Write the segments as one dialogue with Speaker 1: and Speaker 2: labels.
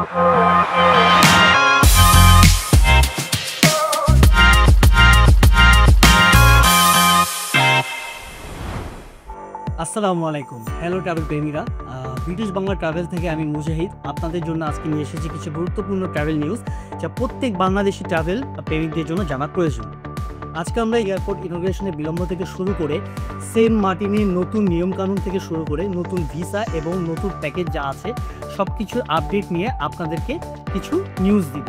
Speaker 1: আসসালামু আলাইকুম। Hello travel প্রেমীরা, ব্রিটিশ বাংলা ট্রাভেল থেকে আমি মুজাহিদ আপনাদের জন্য আজকে নিয়ে এসেছি কিছু গুরুত্বপূর্ণ ট্রাভেল নিউজ যা প্রত্যেক বাংলাদেশি ট্রাভেল প্রেমিকদের জন্য জানার প্রয়োজন। আজকে আমরা এয়ারপোর্ট ইনোগ্রেশনের বিলম্ব থেকে শুরু করে সেন্ট মার্টিনের নতুন নিয়মকানুন থেকে শুরু করে নতুন ভিসা এবং নতুন প্যাকেজ যা আছে সব কিছুর আপডেট নিয়ে আপনাদেরকে কিছু নিউজ দিব।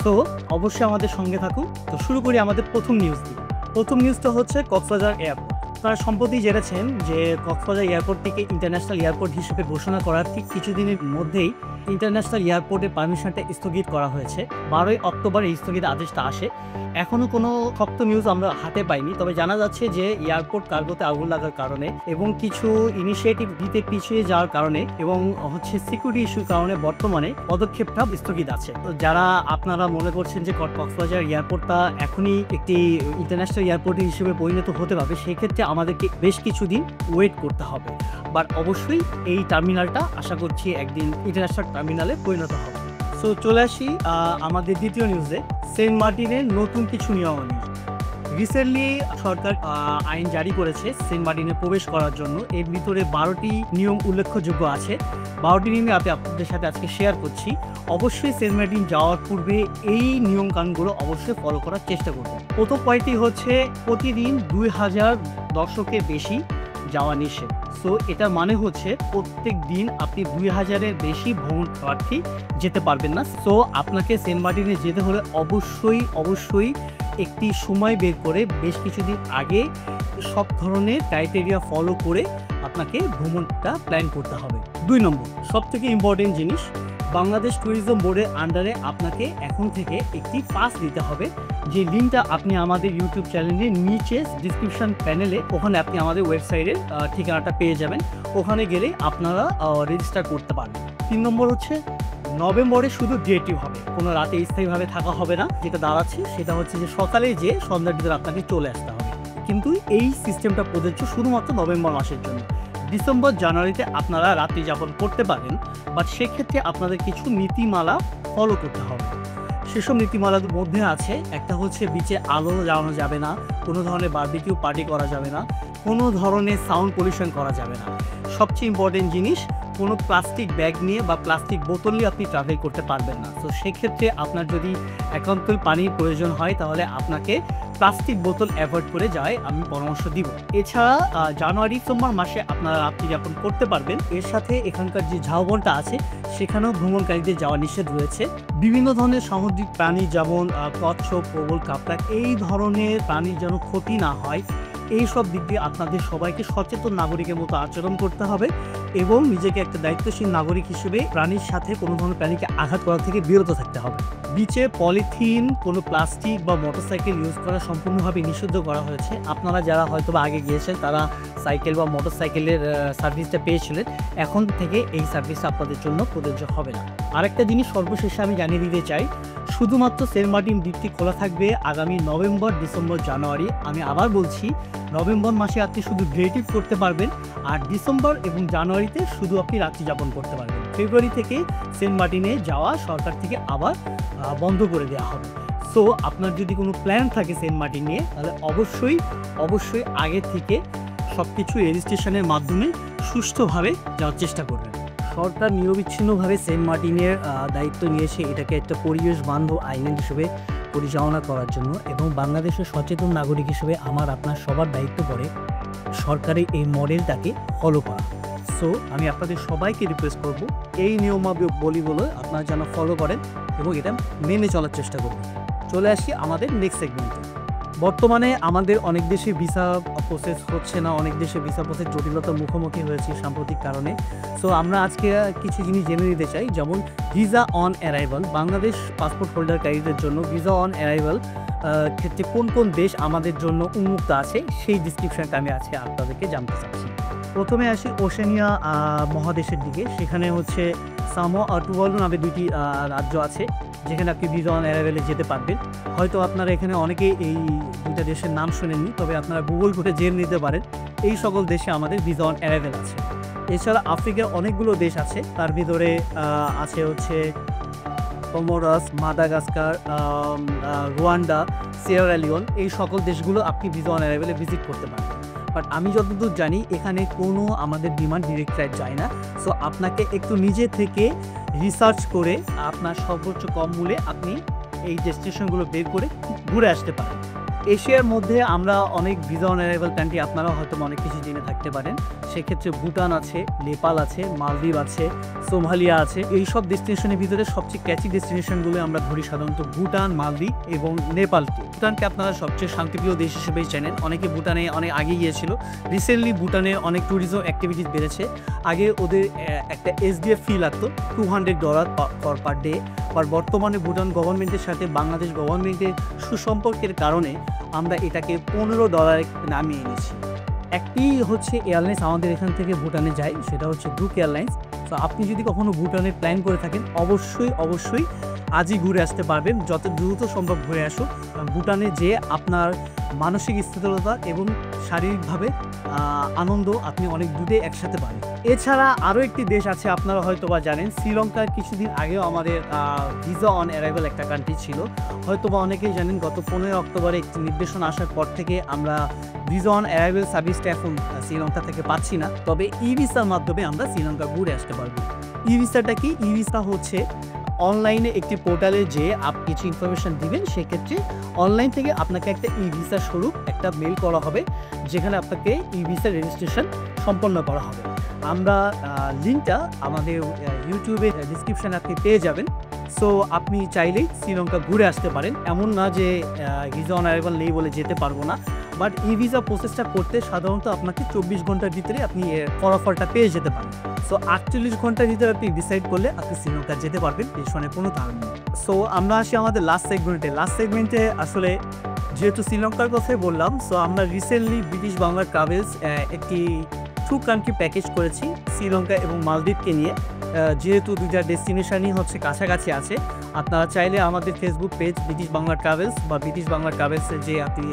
Speaker 1: সো অবশ্যই আমাদের সঙ্গে থাকুন। তো শুরু করি আমাদের প্রথম নিউজ দিয়ে। প্রথম নিউজটা হচ্ছে কক্সবাজার এয়ারপোর্ট। আপনারা সম্প্রতি জেনেছেন যে কক্সবাজার এয়ারপোর্টটিকে ইন্টারন্যাশনাল এয়ারপোর্ট হিসেবে ঘোষণা করার ঠিক কিছুদিনের মধ্যেই ইন্টারন্যাশনাল এয়ারপোর্টের পারমিশনটা স্থগিত করা হয়েছে। 12 অক্টোবর এই স্থগিত আদেশটা আসে। এখনও কোনো শক্ত নিউজ আমরা হাতে পাইনি, তবে জানা যাচ্ছে যে এয়ারপোর্ট কার্গোতে আগুন লাগার কারণে এবং কিছু ইনিশিয়েটিভ দিতে পিছিয়ে যাওয়ার কারণে এবং সিকিউরিটি ইস্যুর কারণে বর্তমানে পদক্ষেপটা স্থগিত আছে। তো যারা আপনারা মনে করছেন যে কক্সবাজার এয়ারপোর্টটা এখনই একটি ইন্টারন্যাশনাল এয়ারপোর্ট হিসেবে পরিণত হতে পারবে, সেক্ষেত্রে আমাদেরকে বেশ কিছুদিন ওয়েট করতে হবে। বাট অবশ্যই এই টার্মিনালটা আশা করছি একদিন ইন্টারন্যাশনাল টার্মিনালে পরিণত হবে। সো চলে আসি আমাদের দ্বিতীয় নিউজে, সেন্ট মার্টিনের নতুন কিছু নিয়মাবলী। রিসেন্টলি সরকার আইন জারি করেছে সেন্ট মার্টিনে প্রবেশ করার জন্য। এর ভিতরে 12টি নিয়ম উল্লেখযোগ্য আছে। 12টি নিয়মে আমি আপনাদের সাথে আজকে শেয়ার করছি। অবশ্যই সেন্ট মার্টিন যাওয়ার পূর্বে এই নিয়মকানুনগুলো অবশ্যই ফলো করার চেষ্টা করবেন। প্রথম পয়েন্টটি হচ্ছে প্রতিদিন 2000 দর্শকের বেশি যাওয়া নিষেধ। সো এটার মানে হচ্ছে প্রত্যেক দিন আপনি 2000-এর বেশি ভ্রমণকারী যেতে পারবেন না। সো আপনাকে সেন্ট মার্টিনে যেতে হলে অবশ্যই একটি সময় বের করে বেশ কিছুদিন আগে সব ধরনের ক্রাইটেরিয়া ফলো করে আপনাকে ভ্রমণটা প্ল্যান করতে হবে। 2 নম্বর সবথেকে ইম্পর্টেন্ট জিনিস, বাংলাদেশ ট্যুরিজম বোর্ডের আন্ডারে আপনাকে এখন থেকে একটি পাস দিতে হবে। যে লিঙ্কটা আপনি আমাদের ইউটিউব চ্যানেলের নিচে ডিসক্রিপশন প্যানেলে, ওখানে আপনি আমাদের ওয়েবসাইটের ঠিকানাটা পেয়ে যাবেন। ওখানে গেলে আপনারা রেজিস্টার করতে পারবেন। 3 নম্বর হচ্ছে নভেম্বরে শুধু ডেটিভ হবে, কোনো রাতে স্থায়ীভাবে থাকা হবে না। যেটা দাঁড়াচ্ছে সেটা হচ্ছে যে সকালে যে সন্ধ্যার ভিতরে আপনাকে চলে আসতে হবে। কিন্তু এই সিস্টেমটা প্রযোজ্য শুধুমাত্র নভেম্বর মাসের জন্য। ডিসেম্বর জানুয়ারিতে আপনারা রাত্রি যাপন করতে পারেন, বাট সেক্ষেত্রে আপনাদের কিছু নীতিমালা ফলো করতে হবে। সেসব নীতিমালার মধ্যে আছে একটা হচ্ছে বিচে আলো জ্বালানো যাবে না, কোনো ধরনের বারবিকিউ পার্টি করা যাবে না, কোনো ধরনের সাউন্ড পলিউশন করা যাবে না। সবচেয়ে ইম্পর্টেন্ট জিনিস, কোনো প্লাস্টিক ব্যাগ নিয়ে বা প্লাস্টিক বোতল নিয়ে আপনি ট্রাভেল করতে পারবেন না। তো সেক্ষেত্রে আপনার যদি একান্ত পানির প্রয়োজন হয় তাহলে আপনাকে প্লাস্টিক বোতল অ্যাভয়েড করে যাওয়াই আমি পরামর্শ দিব। এছাড়া জানুয়ারি ডিসেম্বর মাসে আপনারা রাত্রি যাপন করতে পারবেন। এর সাথে এখানকার যে ঝাউবনটা আছে সেখানেও ভ্রমণকারীদের যাওয়া নিষেধ রয়েছে। বিভিন্ন ধরনের সামুদ্রিক প্রাণী যেমন কচ্ছপ, প্রবল, কাঁকড়া, এই ধরনের প্রাণীর যেন ক্ষতি না হয়, এই সব দিক দিয়ে আপনাদের সবাইকে সচেতন নাগরিকের মতো আচরণ করতে হবে এবং নিজেকে একটা দায়িত্বশীল নাগরিক হিসেবে প্রাণীর সাথে কোনো ধরনের প্রাণীকে আঘাত করা থেকে বিরত থাকতে হবে। বিচে পলিথিন, কোনো প্লাস্টিক বা মোটরসাইকেল ইউজ করা সম্পূর্ণভাবে নিষিদ্ধ করা হয়েছে। আপনারা যারা হয়তো আগে গিয়েছেন তারা সাইকেল বা মোটরসাইকেলের সার্ভিসটা পেয়েছিলেন, এখন থেকে এই সার্ভিসটা আপনাদের জন্য প্রযোজ্য হবে না। আরেকটা জিনিস সর্বশেষে আমি জানিয়ে দিতে চাই, শুধুমাত্র সেন্ট মার্টিন দ্বীপটি খোলা থাকবে আগামী নভেম্বর, ডিসেম্বর, জানুয়ারি। আমি আবার বলছি, নভেম্বর মাসে আপনি শুধু ডেটিভ করতে পারবেন, আর ডিসেম্বর এবং জানুয়ারিতে শুধু আপনি রাত্রি যাপন করতে পারবেন। ফেব্রুয়ারি থেকে সেন্ট মার্টিনে যাওয়া সরকার থেকে আবার বন্ধ করে দেওয়া হবে। সো আপনার যদি কোনো প্ল্যান থাকে সেন্ট মার্টিন নিয়ে, তাহলে অবশ্যই আগে থেকে সব কিছু রেজিস্ট্রেশনের মাধ্যমে সুষ্ঠুভাবে যাওয়ার চেষ্টা করবেন। সরকার নিরবিচ্ছিন্নভাবে সেন্ট মার্টিনের দায়িত্ব নিয়েছে এটাকে একটা পরিবেশ বান্ধব আইল্যান্ড হিসেবে পরিচালনা করার জন্য, এবং বাংলাদেশের সচেতন নাগরিক হিসেবে আমার আপনার সবার দায়িত্ব পড়ে সরকারের এই মডেলটাকে ফলো করা। সো আমি আপনাদের সবাইকে রিকোয়েস্ট করব এই নিয়মাবলীগুলো আপনারা যেন ফলো করেন এবং এটা মেনে চলার চেষ্টা করবেন। চলে আসি আমাদের নেক্সট সেগমেন্টে। বর্তমানে আমাদের অনেক দেশে ভিসা প্রসেস হচ্ছে না, অনেক দেশে ভিসা প্রসেস জটিলতার মুখোমুখি হয়েছে সাম্প্রতিক কারণে। সো আমরা আজকে কিছু জিনিস জেনে নিতে চাই, যেমন visa on arrival. Bangladesh passport হোল্ডারকারীদের জন্য ভিসা অন অ্যারাইভাল ক্ষেত্রে কোন কোন দেশ আমাদের জন্য উন্মুক্ত আছে সেই ডিসক্রিপশনটা আমি আজকে আপনাদেরকে জানতে চাচ্ছি। প্রথমে আসি ওশেনিয়া মহাদেশের দিকে। সেখানে হচ্ছে সামো আর টুভালু নামে 2টি রাজ্য আছে যেখানে আপনি ভিসা অন অ্যারাইভালে যেতে পারবেন। হয়তো আপনারা এখানে অনেকেই এই 2টা দেশের নাম শুনেননি, তবে আপনারা গুগল করে জেনে নিতে পারেন এই সকল দেশে আমাদের ভিসা অন অ্যারাইভাল আছে। এছাড়া আফ্রিকার অনেকগুলো দেশ আছে, তার ভিতরে আছে হচ্ছে কমোরাস, মাদাগাস্কার, রুয়ান্ডা, সিয়েরা লিওন, এই সকল দেশগুলো আপনি ভিসা অন অ্যারাইভেলে ভিজিট করতে পারেন। বাট আমি যতদূর জানি এখানে কোনো আমাদের বিমান ডিরেক্ট ফ্লাইট যায় না। সো আপনাকে একটু নিজে থেকে রিসার্চ করে আপনার সর্বোচ্চ কম মূল্যে আপনি এই ডেস্টিনেশনগুলো বের করে ঘুরে আসতে পারেন। এশিয়ার মধ্যে আমরা অনেক ভিসা অন অ্যারাইভাল কান্ট্রি, আপনারা হয়তো অনেক কিছু জেনে থাকতে পারেন। সেক্ষেত্রে ভুটান আছে, নেপাল আছে, মালদ্বীপ আছে, সোমালিয়া আছে। এই সব ডেস্টিনেশনের ভিতরে সবচেয়ে ক্যাচি ডেস্টিনেশনগুলো আমরা ধরি সাধারণত ভুটান, মালদ্বীপ এবং নেপালকে। ভুটানকে আপনারা সবচেয়ে শান্তিপ্রিয় দেশ হিসেবেই জানেন। অনেকে ভুটানে অনেক আগে গিয়েছিল। রিসেন্টলি ভুটানে অনেক ট্যুরিজম অ্যাক্টিভিটিস বেড়েছে। আগে ওদের একটা SDF ফি লাগতো $200 পার ডে। আর বর্তমানে ভুটান গভর্নমেন্টের সাথে বাংলাদেশ গভর্নমেন্টের সুসম্পর্কের কারণে আমরা এটাকে $15 নামিয়ে এনেছি। একটি হচ্ছে এয়ারলাইন্স আমাদের এখান থেকে ভুটানে যায়, সেটা হচ্ছে ব্রুক এয়ারলাইন্স। তো আপনি যদি কখনো ভুটানে প্ল্যান করে থাকেন অবশ্যই আজই ঘুরে আসতে পারবেন। যত দ্রুত সম্ভব ঘুরে আসুন। ভুটানে যে আপনার মানসিক স্থিরতা এবং শারীরিকভাবে আনন্দ আপনি অনেক দূরে একসাথে পাবেন। এছাড়া আরও একটি দেশ আছে, আপনারা হয়তো বা জানেন, শ্রীলঙ্কার কিছুদিন আগেও আমাদের ভিসা অন অ্যারাইভাল একটা কান্ট্রি ছিল। হয়তো বা অনেকেই জানেন গত 15 অক্টোবরে একটি নির্দেশনা আসার পর থেকে আমরা ভিসা অন অ্যারাইভাল সার্ভিসটা এখন শ্রীলঙ্কা থেকে পাচ্ছি না। তবে ই ভিসার মাধ্যমে আমরা শ্রীলঙ্কা ঘুরে আসতে পারবো। ই ভিসাটা কি? ই ভিসা হচ্ছে অনলাইনে একটি পোর্টালে যে আপনি কিছু ইনফরমেশন দিবেন, সেক্ষেত্রে অনলাইন থেকে আপনাকে একটা ই ভিসা স্বরূপ একটা মেল করা হবে, যেখানে আপনাকে ই ভিসা রেজিস্ট্রেশন সম্পন্ন করা হবে। আমরা লিঙ্কটা আমাদের ইউটিউবে ডিসক্রিপশানে আপনি পেয়ে যাবেন। সো আপনি চাইলেই শ্রীলঙ্কা ঘুরে আসতে পারেন। এমন না যে ভিসা অন অ্যারাইভাল নেই বলে যেতে পারবো না। বাট ই ভিসা প্রসেসটা করতে সাধারণত আপনাকে 24 ঘন্টার ভিতরে আপনি ফলাফলটা পেয়ে যেতে পারেন। সো 48 ঘন্টার ভিতরে আপনি ডিসাইড করলে আপনি শ্রীলঙ্কা যেতে পারবেন, পেছনে কোনো কারণ নেই। সো আমরা আসি আমাদের লাস্ট সেগমেন্টে। আসলে যেহেতু শ্রীলঙ্কার কথাই বললাম, সো আমরা রিসেন্টলি ব্রিটিশ বাংলা ট্রাভেলস একটি 2 কান্ট্রি প্যাকেজ করেছি শ্রীলঙ্কা এবং মালদ্বীপকে নিয়ে। যেহেতু দুইটা ডেস্টিনেশনই হচ্ছে কাছাকাছি আছে, আপনারা চাইলে আমাদের Facebook page British Bangla travels বা ব্রিটিশ বাংলা ট্রাভেলসে যে আপনি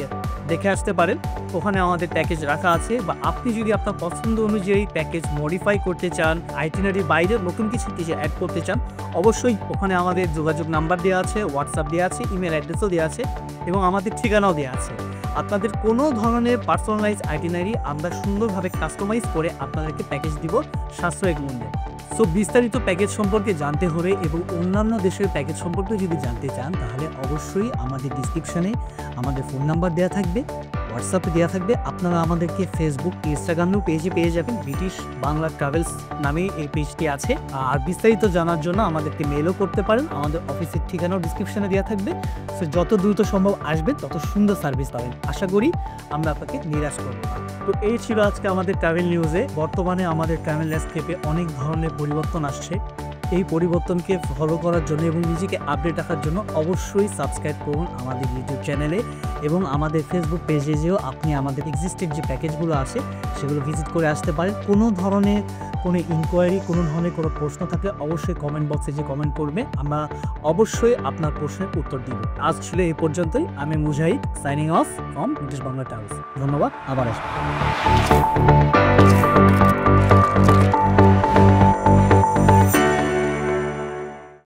Speaker 1: দেখে আসতে পারেন। ওখানে আমাদের প্যাকেজ রাখা আছে। বা আপনি যদি আপনার পছন্দ অনুযায়ী প্যাকেজ মডিফাই করতে চান, আইটিনারির বাইরে নতুন কিছু অ্যাড করতে চান, অবশ্যই ওখানে আমাদের যোগাযোগ নাম্বার দেওয়া আছে, হোয়াটসঅ্যাপ দেওয়া আছে, ইমেল অ্যাড্রেসও দেওয়া আছে এবং আমাদের ঠিকানাও দেওয়া আছে। আপনাদের কোনো ধরনের পার্সোনালাইজ আইটিনারি আমরা সুন্দরভাবে কাস্টমাইজ করে আপনাদেরকে প্যাকেজ দিব সাশ্রয়িক মূল্যে। সো বিস্তারিত প্যাকেজ সম্পর্কে জানতে হলে এবং অন্যান্য দেশের প্যাকেজ সম্পর্কে যদি জানতে চান, তাহলে অবশ্যই আমাদের ডিসক্রিপশানে আমাদের ফোন নাম্বার দেওয়া থাকবে, হোয়াটসঅ্যাপে দেওয়া থাকবে। আপনারা আমাদেরকে ফেসবুক, ইনস্টাগ্রামেও পেজে পেয়ে যাবেন। ব্রিটিশ বাংলা ট্রাভেলস নামে এই পেজটি আছে। আর বিস্তারিত জানার জন্য আমাদেরকে মেলও করতে পারেন। আমাদের অফিসের ঠিকানাও ডিসক্রিপশানে দেওয়া থাকবে। সো যত দ্রুত সম্ভব আসবেন, তত সুন্দর সার্ভিস পাবেন। আশা করি আমরা আপনাকে নিরাশ করব না। তো এই ছিল আজকে আমাদের ট্রাভেল নিউজে। বর্তমানে আমাদের ট্রাভেল ল্যান্ডস্কেপে অনেক ধরনের পরিবর্তন আসছে। এই পরিবর্তনকে ফলো করার জন্য এবং নিজেকে আপডেট রাখার জন্য অবশ্যই সাবস্ক্রাইব করুন আমাদের ইউটিউব চ্যানেলে এবং আমাদের ফেসবুক পেজে যেও আপনি আমাদের এক্সিস্টেড যে প্যাকেজগুলো আছে সেগুলো ভিজিট করে আসতে পারেন। কোনো ধরনের কোনো ইনকোয়ারি, কোনো ধরনের কোনো প্রশ্ন থাকলে অবশ্যই কমেন্ট বক্সে যে কমেন্ট করবে, আমরা অবশ্যই আপনার প্রশ্নের উত্তর দিব। আজ ছিল এই পর্যন্তই। আমি Mujahid, signing off from British Bangla travels. ধন্যবাদ, আবার আসবো।